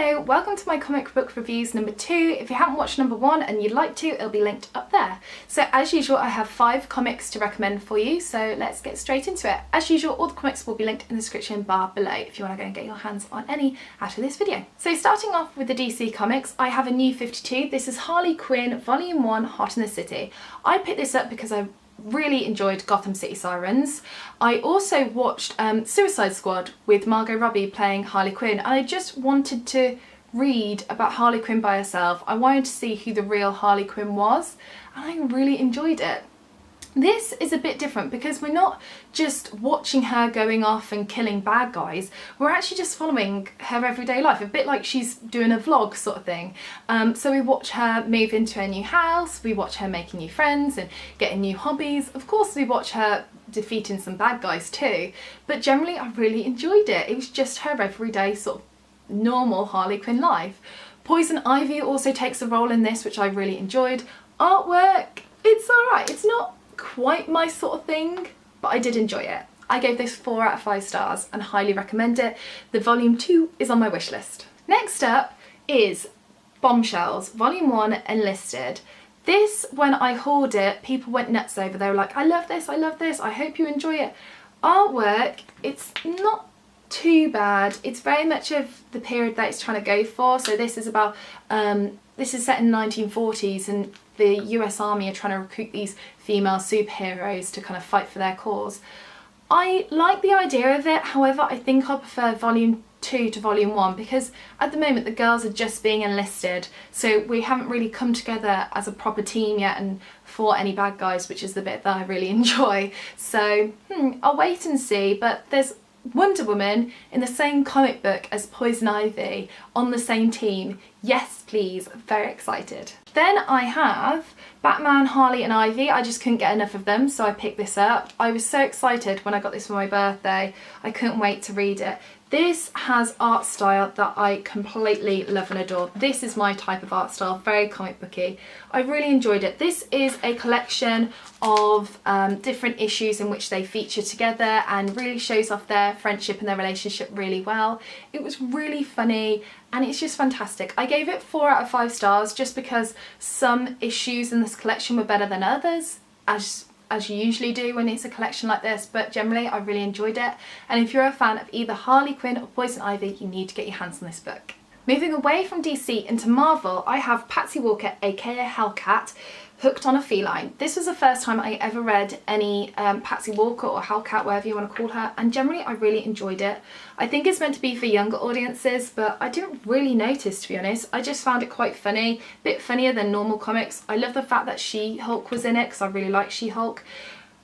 Hello, welcome to my comic book reviews number 2. If you haven't watched number 1 and you'd like to, it'll be linked up there. So as usual, I have 5 comics to recommend for you, so let's get straight into it. As usual, all the comics will be linked in the description bar below if you want to go and get your hands on any after this video. So starting off with the DC comics, I have a new 52. This is Harley Quinn Volume 1, Hot in the City. I picked this up because I really enjoyed Gotham City Sirens. I also watched Suicide Squad with Margot Robbie playing Harley Quinn, and I just wanted to read about Harley Quinn by herself. I wanted to see who the real Harley Quinn was, and I really enjoyed it. This is a bit different because we're not just watching her going off and killing bad guys, we're actually just following her everyday life, a bit like she's doing a vlog sort of thing. So we watch her move into her new house, we watch her making new friends and getting new hobbies. Of course we watch her defeating some bad guys too, but generally I really enjoyed it. It was just her everyday sort of normal Harley Quinn life. Poison Ivy also takes a role in this, which I really enjoyed. Artwork, it's alright, it's not quite my sort of thing, but I did enjoy it. I gave this 4 out of 5 stars and highly recommend it. The volume 2 is on my wish list. Next up is Bombshells, volume 1, Enlisted. This, when I hauled it, people went nuts over. They were like, I love this, I hope you enjoy it. Artwork, it's not too bad. It's very much of the period that it's trying to go for. So this is about, this is set in the 1940s and the US Army are trying to recruit these female superheroes to kind of fight for their cause. I like the idea of it, however I think I prefer volume 2 to volume 1 because at the moment the girls are just being enlisted, so we haven't really come together as a proper team yet and fought any bad guys, which is the bit that I really enjoy. So I'll wait and see, but there's Wonder Woman in the same comic book as Poison Ivy on the same team. Yes please, very excited. Then I have Batman, Harley and Ivy. I just couldn't get enough of them, so I picked this up. I was so excited when I got this for my birthday. I couldn't wait to read it. This has art style that I completely love and adore. This is my type of art style, very comic booky. I really enjoyed it. This is a collection of different issues in which they feature together and really shows off their friendship and their relationship really well. It was really funny and it's just fantastic. I gave it 4 out of 5 stars just because some issues in this collection were better than others, as you usually do when it's a collection like this, but generally I really enjoyed it. And if you're a fan of either Harley Quinn or Poison Ivy, you need to get your hands on this book. Moving away from DC into Marvel, I have Patsy Walker, aka Hellcat, Hooked on a Feline. This was the first time I ever read any Patsy Walker or Hellcat, whatever you want to call her, and generally I really enjoyed it. I think it's meant to be for younger audiences, but I didn't really notice, to be honest. I just found it quite funny, a bit funnier than normal comics. I love the fact that She-Hulk was in it because I really like She-Hulk.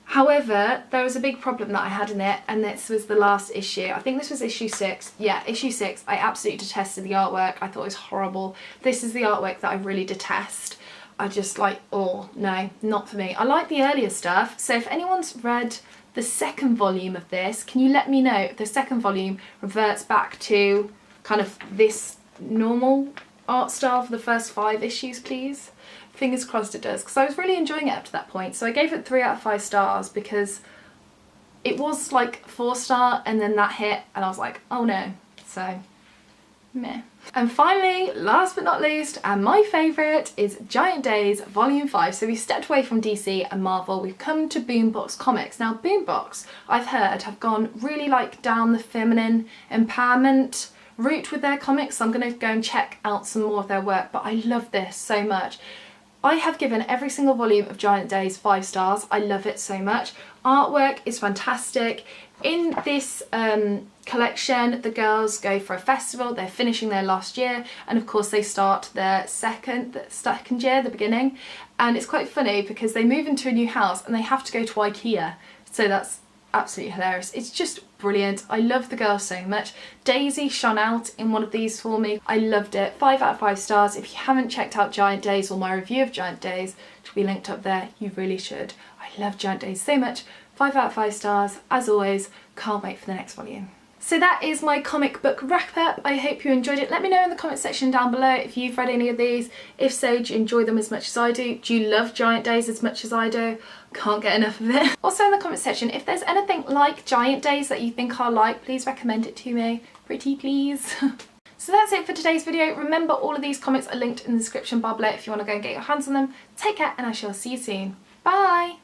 However, there was a big problem that I had in it, and this was the last issue. I think this was issue 6. Yeah, issue 6. I absolutely detested the artwork. I thought it was horrible. This is the artwork that I really detest. I just like, oh no, not for me. I like the earlier stuff, so if anyone's read the second volume of this, can you let me know if the second volume reverts back to kind of this normal art style for the first 5 issues, please? Fingers crossed it does, because I was really enjoying it up to that point. So I gave it 3 out of 5 stars because it was like 4-star and then that hit and I was like, oh no, so meh. And finally, last but not least, and my favourite, is Giant Days Volume 5. So we stepped away from DC and Marvel, we've come to Boombox Comics. Now Boombox, I've heard, have gone really like down the feminine empowerment route with their comics, so I'm going to go and check out some more of their work, but I love this so much. I have given every single volume of Giant Days 5 stars. I love it so much. Artwork is fantastic. In this collection, the girls go for a festival, they're finishing their last year, and of course they start their second year, the beginning, and it's quite funny because they move into a new house and they have to go to IKEA, so that's absolutely hilarious. It's just brilliant. I love the girls so much. Daisy shone out in one of these for me. I loved it. 5 out of 5 stars. If you haven't checked out Giant Days or my review of Giant Days, which will be linked up there, you really should. I love Giant Days so much. 5 out of 5 stars. As always, can't wait for the next volume. So that is my comic book wrap up. I hope you enjoyed it. Let me know in the comment section down below if you've read any of these. If so, do you enjoy them as much as I do? Do you love Giant Days as much as I do? Can't get enough of it. Also in the comment section, if there's anything like Giant Days that you think I'll like, please recommend it to me. Pretty please. So that's it for today's video. Remember, all of these comics are linked in the description bar below if you want to go and get your hands on them. Take care, and I shall see you soon. Bye!